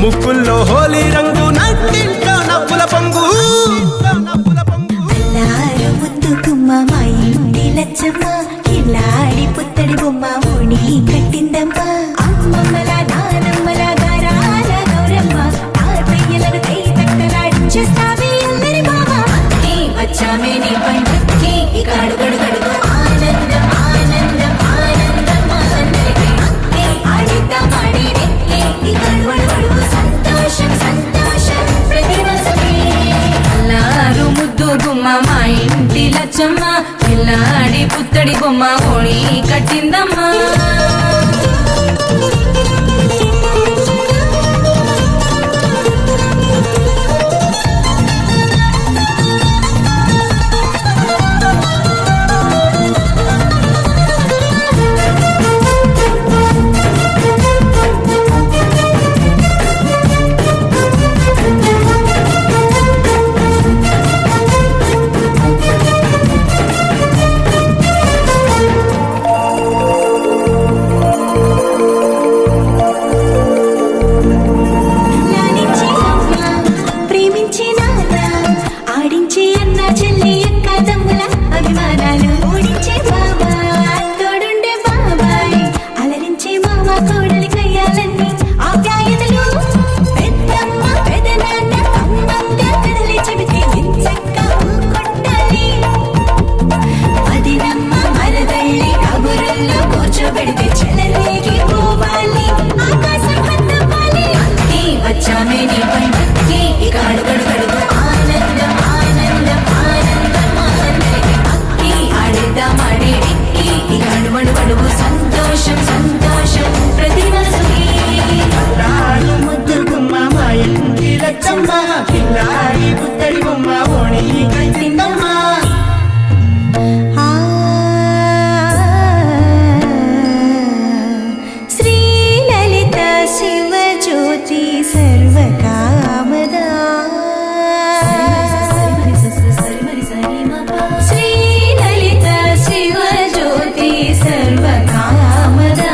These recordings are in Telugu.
ముక్కుల్లో హోలీ రంగు నట్టింట్లో నవ్వుల పొంగు అల్లారు ముద్దుకుమ్మ మా ఇంటి లచ్చమ్మ ఇల్లాడి పుత్తడి బొమ్మ ఓణి కట్టిందమ్మ అమ్మమ్మల నానమ్మల గారాల గౌరమ్మ తాతయ్యలను కై తక్కలాడించేస్తావే అందరి బావ వచ్చామే నీ పండుక్కి ఇక అడుగడు గడుగు ఆనందం ఆనందం ఆనందం మా అందరికీ ఆడిద్దాం ఆడిరే ఇక అడుగడు సంతోషం సంతోషం ప్రతి మనసుకి అల్లారు ముద్దు గుమ్మ మా ఇంటి లచ్చమ్మ పిల్లాడి పుత్తడి బొమ్మ ఓణి కట్టిందమ్మా సంతోషం సంతోషం ప్రతి మనసుకి ముద్దు గుమ్మ మా ఇంటి లచ్చమ్మ పిల్లాడి పుత్తడి బొమ్మ ఓణి కట్టిందమ్మా శ్రీ లలిత శివ జ్యోతి సర్వకామదా శ్రీ లలిత శివ జ్యోతి సర్వకామదా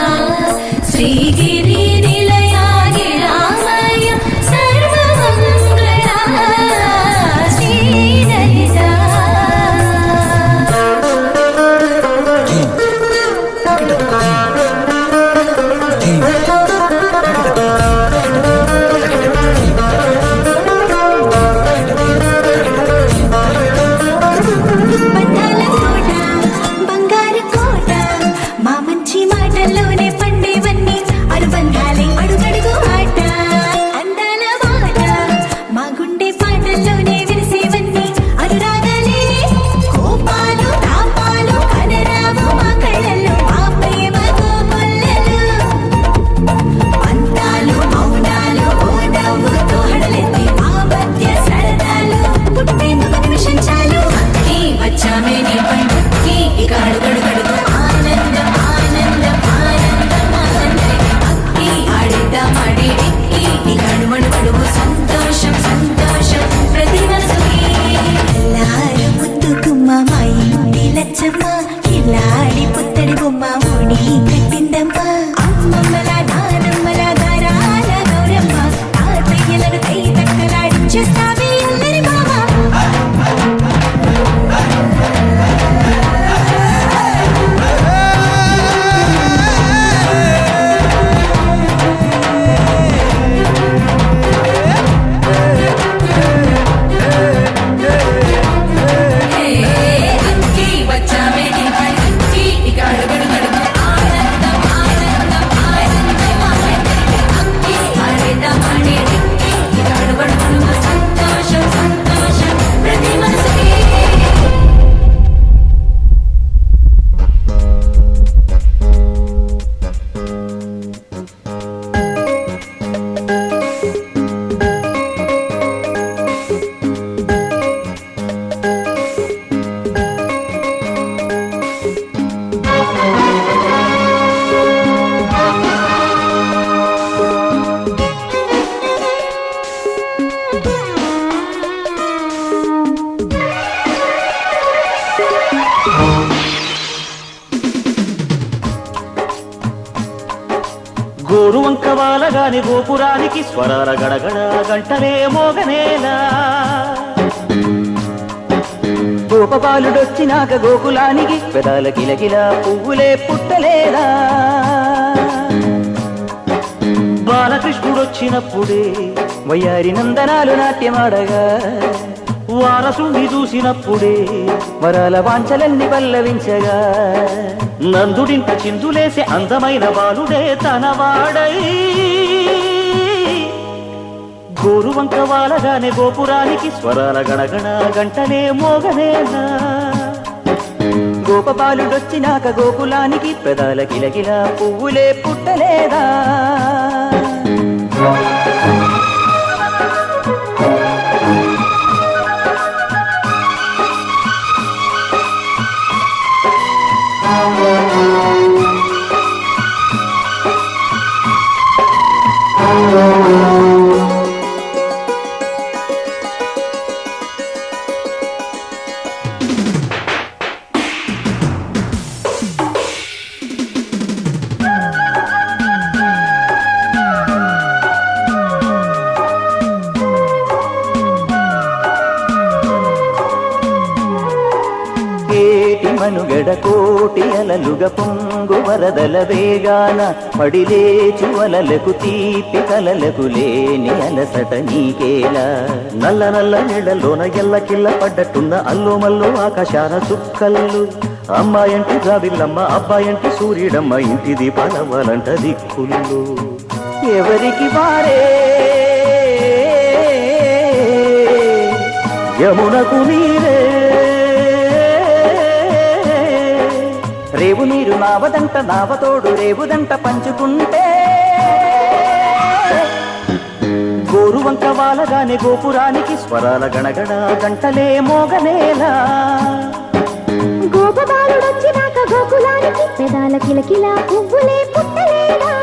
శ్రీగిరి నిలయా గిరామయ సర్వమంగళ శ్రీ లలిత వాలగాని గోపురానికి స్వరాల గడగడ గంటలే మోగనేలా గోపబాలుడొచ్చినాక గోకులానికి పెదాల కిలకిల పువ్వులే పుట్టలేదా బాలకృష్ణుడొచ్చినప్పుడే వయ్యారి నందనాలు నాట్యమాడగా వారసుండి చూసినప్పుడే వరాల వాంఛలన్నీ పల్లవించగా నందుడింట చిందులేసే అందమైన బాలుడే తనవాడై గోరువంక వాలగానే గోపురానికి స్వరాల గణగణ గంటలే మోగనేలా గోపబాలుడొచ్చినాక గోకులానికి పెదాల కిలకిల పువ్వులే పుట్టలేదా మనుగడ కోటి అలలుగ పొంగు వరదల వేగాన పడిలేచు అలలకు తీపి కలలకు లేని అలసట నీకేలా నల్ల నల్ల నీళ్లలోన ఎల్లకిల్ల పడ్డట్టున్న అల్లు మల్లు ఆకాశాన చుక్కల్లు అమ్మాయంటి జాబిల్లమ్మ అబ్బాయంటి సూర్యుడమ్మ ఇంటి దీపాలవ్వాలంట దిక్కుళ్ళు ఎవరికి వారే యమునకు నీరే రేవు నీరు నావదంట నావతోడు రేవుదంట పంచుకుంటే గోరువంక వాలగానే గోపురానికి స్వరాల గణగణ గంటలే మోగనేలా గోపబాలుడొచ్చినాక గోకులానికి పెదాల కిలకిల పువ్వులే పుట్టలేదా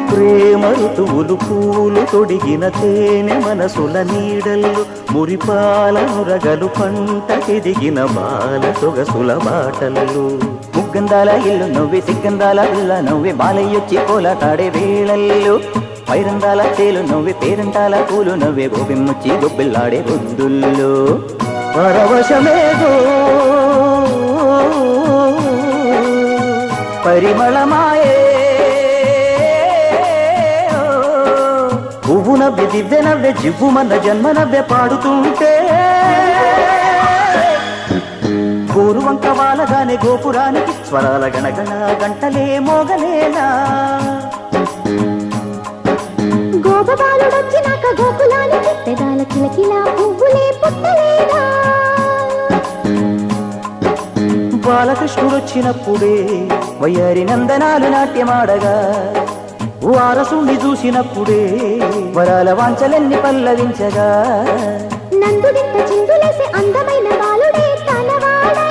ప్రేమ ఋతువులు పూలు తొడిగిన తేనె మనసుల నీడల్లు మురిపాల మురగలు పంటకెదిగిన బాల సొగసుల బాటలు ముగ్గందాల ఇల్లు నవ్వి సిగ్గందాల ఇల్ల నవ్వి బాలయ్యొచ్చి కోలాటాడే వేళల్లు పైరందాల చేలు నవ్వి పేరంటాల పూలు నవ్వే గోబిమ్ముచ్చి గొబ్బిల్లాడే బొద్దుల్లో పరవశమేదో పరిమళమాయే పువ్వు నవ్వె దివ్య నవ్వె జివ్వు మన జన్మ నవ్వె పాడుతుంటే గోరువంక వాలగానే గోపురానికి స్వరాల గణగణ గంటలే మోగలేలా గోపబాలుడొచ్చినాక గోకులానికి పెదాల కిలకిల పువ్వులే పుట్టలేదా బాలకృష్ణుడొచ్చినప్పుడే వయ్యారి నందనాలు నాట్యమాడగా వారసుని చూసినప్పుడే వరాల వాంఛలన్నీ పల్లవించగా నందుడింత చిందులేసే అందమైన బాలుడే తనవాడై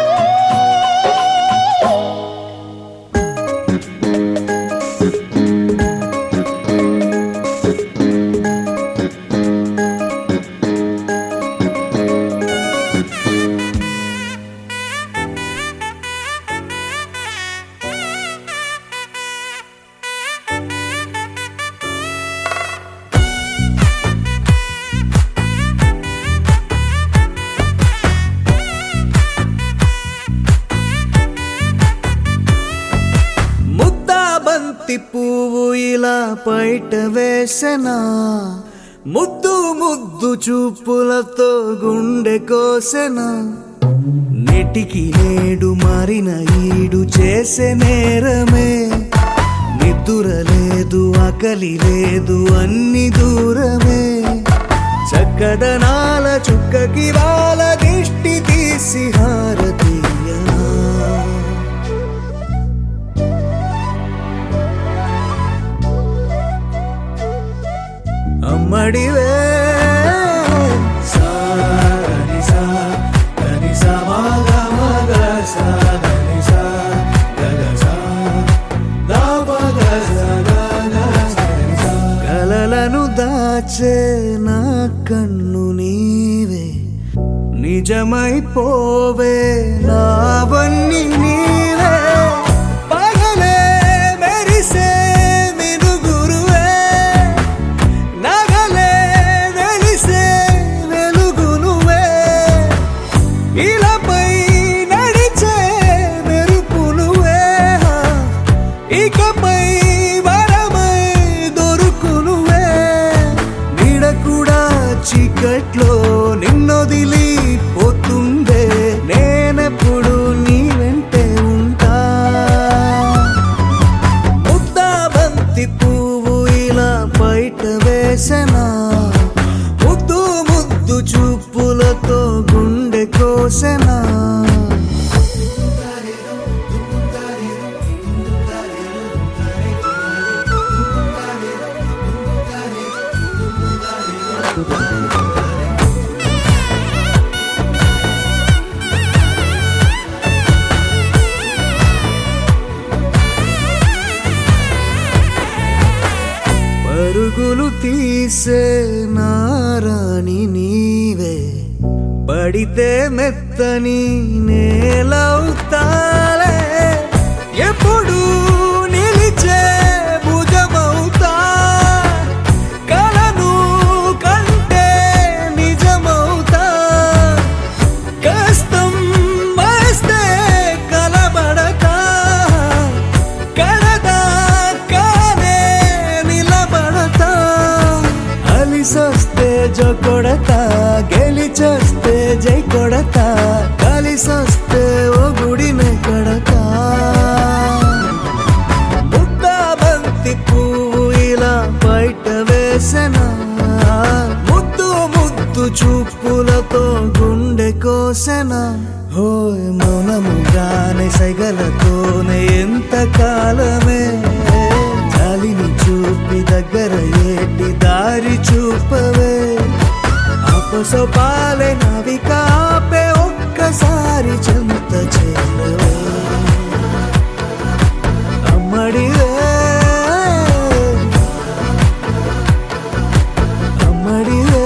పువ్వు ఇలా పైట వేసెనా ముద్దు ముద్దు చూపులతో గుండె కోసెనా నెటికి నేడు మారిన ఈడు చేసే నేరమే నిద్దుర లేదు ఆకలి లేదు అన్ని దూరమే చక్కదనాల చుక్కకి వాళ్ళ దిష్టి తీసి హారతీయ అమ్మడివే సాని సా దని సా మగ మగ సా దని సా గగ సా దా పగ సా గగ సా. కలలను దాచే నా కన్ను నీవే, నిజమైపోవే నావన్నీ నీవే. పగలే మెరిసే మినుగురువే, నగలే వెలిసే వెలుగు నువ్వే. ఇలాపై నడిచే మెరుపు నువ్వే, ఇకపై వరమై దొరుకు నువ్వే. నీడ కూడా చీకట్లో నిన్నొదిలి పోతుందే, నేనెప్పుడు నీ వెంటే ఉంటా. ముద్దా బంతి పువ్వు ఇలా బయట వేసెనా, ముద్దు ముద్దు చూపులతో గుండె కోసెనా. పరుగులు తీసే నారాణి నీవే, పడితే మెత్తని నేలవుతాలే. ఎప్పుడు నిలిచే భుజమవుతా, కలను కంటే నిజమవుతా. కష్టం వస్తే కలబడతా, కడదాకానే నిలబడతా. అలిసొస్తే జో కొడతా, గెలిచొస్తే జై కొడతా. కలిసొస్తే ఓ గుడినే కడతా. ముద్దా బంతి పువ్వు ఇలా బయట వేసెనా, ముద్దు ముద్దు చూపులతో గుండె కోసెనా. హోయ్ మౌనముగానే సైగలతోనే ఎంత కాలమే, జాలిని చూపి దగ్గర ఏటి దారి చూపవే. అపసొపాలే నవిక ఆపే ఒక్కసారి చెంత చేరవే. అమ్మడివే అమ్మడివే.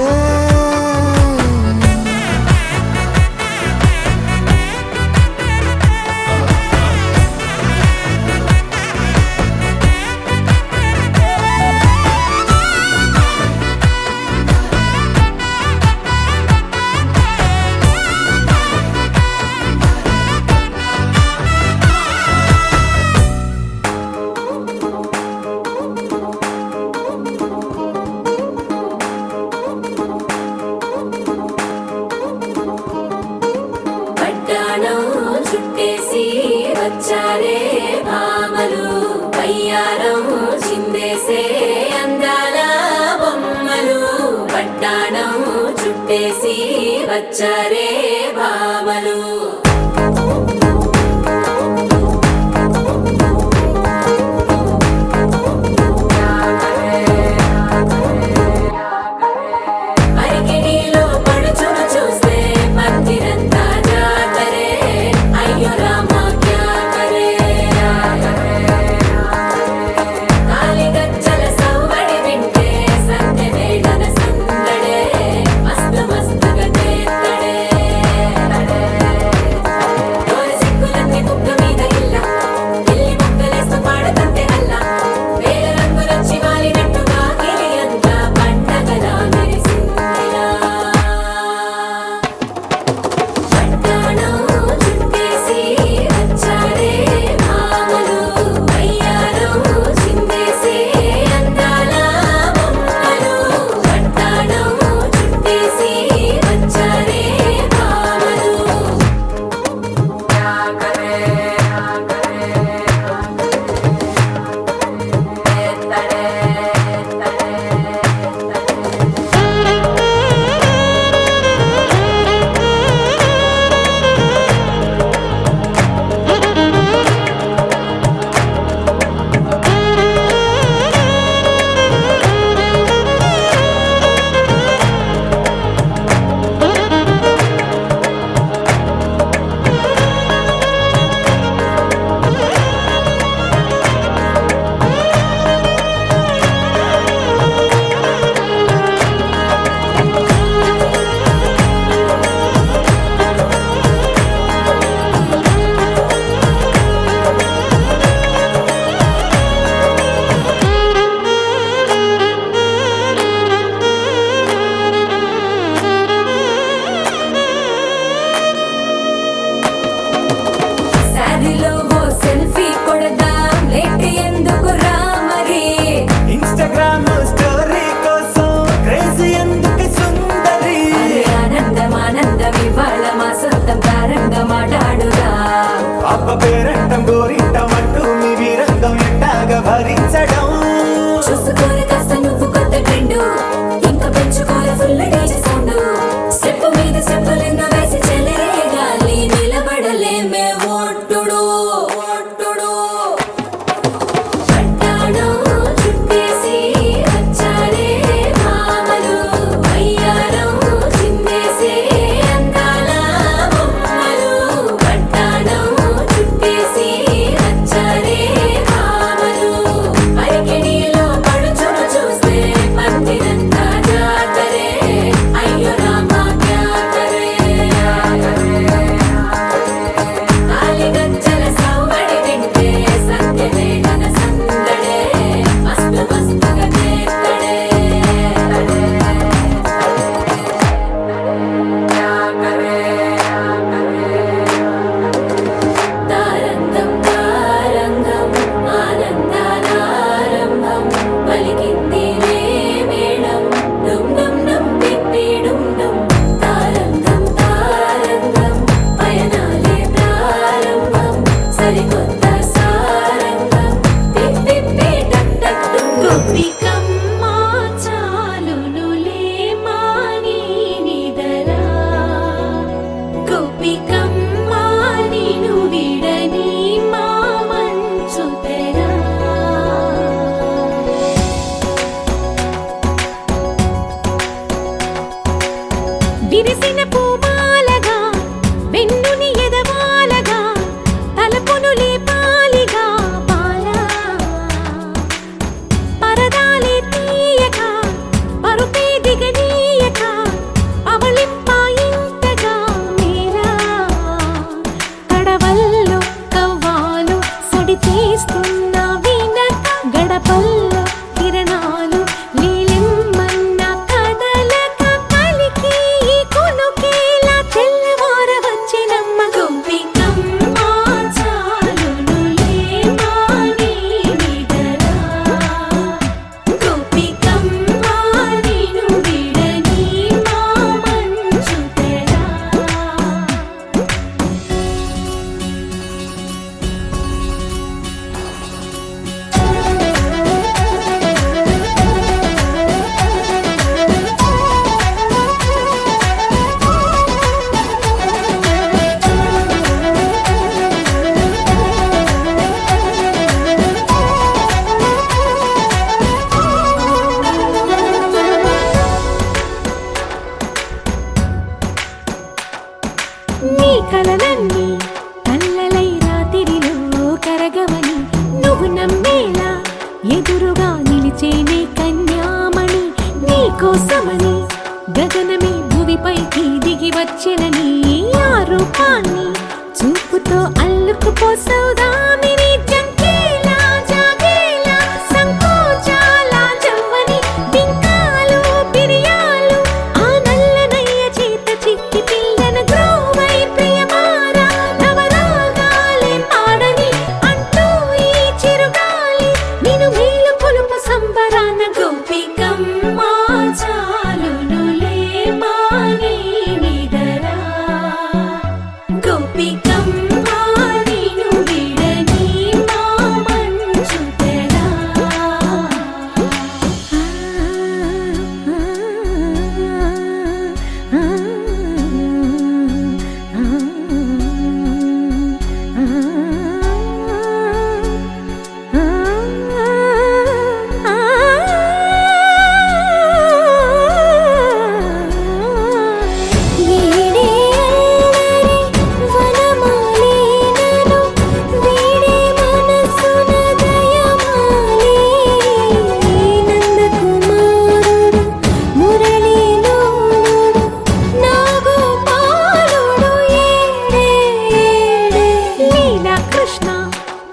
పట్టాణం చుట్టేసి వచ్చారే భామలు, పయ్యారం చిందేసే అందాల బొమ్మలు. పట్టాణం చుట్టేసి వచ్చారే భామలు. అరికిడిలో పడుచును చూస్తే మందిరంతా జాతరే, అయ్యో రామా క్యా కరే. తాళిగజ్జల సవ్వడి వింటే సంధ్య వేళన సందడే, మస్తు మస్తుగా చేత్తడే. కోసమని గగనమే భూమిపైకి దిగి వచ్చినని ఆ రూపాన్ని చూపుతో అల్లుకుపోసౌదామిని జంకేలా జాగేలా సంకోచాల జవ్వని బింకాలు బిరియాలు ఆ నల్లనయ్య చేత చిక్కి పిల్లన గ్రోవై ప్రియమారా నవరాగాలే పాడని అంటూ ఈ చిరుగాలి నిన్ను మేలు కొలుపు సంబరాన గోపికమ్మ చాలునులే మాని నిదరా గోపికమ్మ నిన్ను విడని మా మంచు తెరా కృష్ణ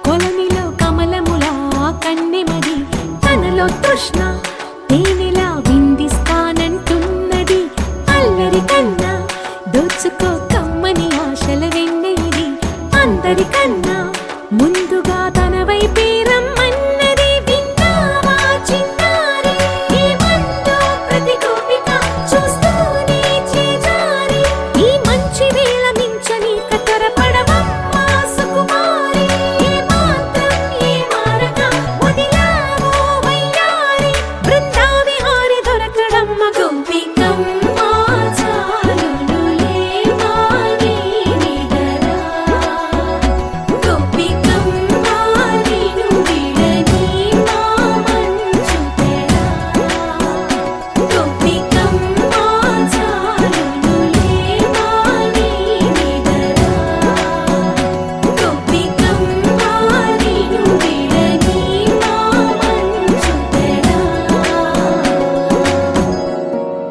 కొలనిలో కమలములా కన్నెమది తనలో తృష్ణ తేనెలా విందిస్తానంటున్నది అల్లరి కన్నా దోచుకో కమ్మని ఆశల వెన్నెయిది అందరికన్నా ముందుగా తన వైపే రమ్మన్నది విన్నావా చిన్నారి ఏమందో ప్రతి గోపిక చూస్తూనే చేజారి ఈ మంచి వేళ మించని కతరపడవమ్మా సుకుమారి ఏ మాత్రం ఏ మారక వదిలావో వయ్యారి బృందావిహారి దొరకడమ్మ గోపికమ్మ చాలునులే మాని నిదరా గోపికమ్మ నిన్ను విడని మా మంచు తెరా గోపికమ్మ చాలునులే మాని నిదరా గోపికమ్మ నిన్ను విడని మా మంచు తెరా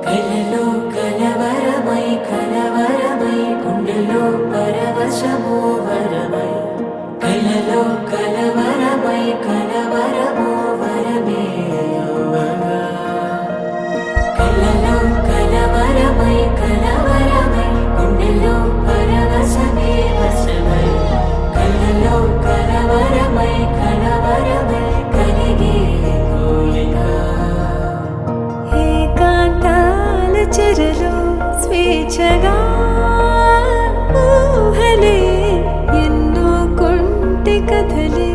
కలలో కలవరమై కలవరమై గుండెలో పరవశమో వరమై కలలో కలవరమై కలవరమో వరమే యువగా కలలో కలవరమై కలవరమై గుండెలో పరవశమే వశమై కలలో కలవరమై కలవరమై కలిగే కోరిక ఏకాంతాల చెరలో స్వేచ్ఛగా ఊహలే ఎన్నో కొంటె కథలే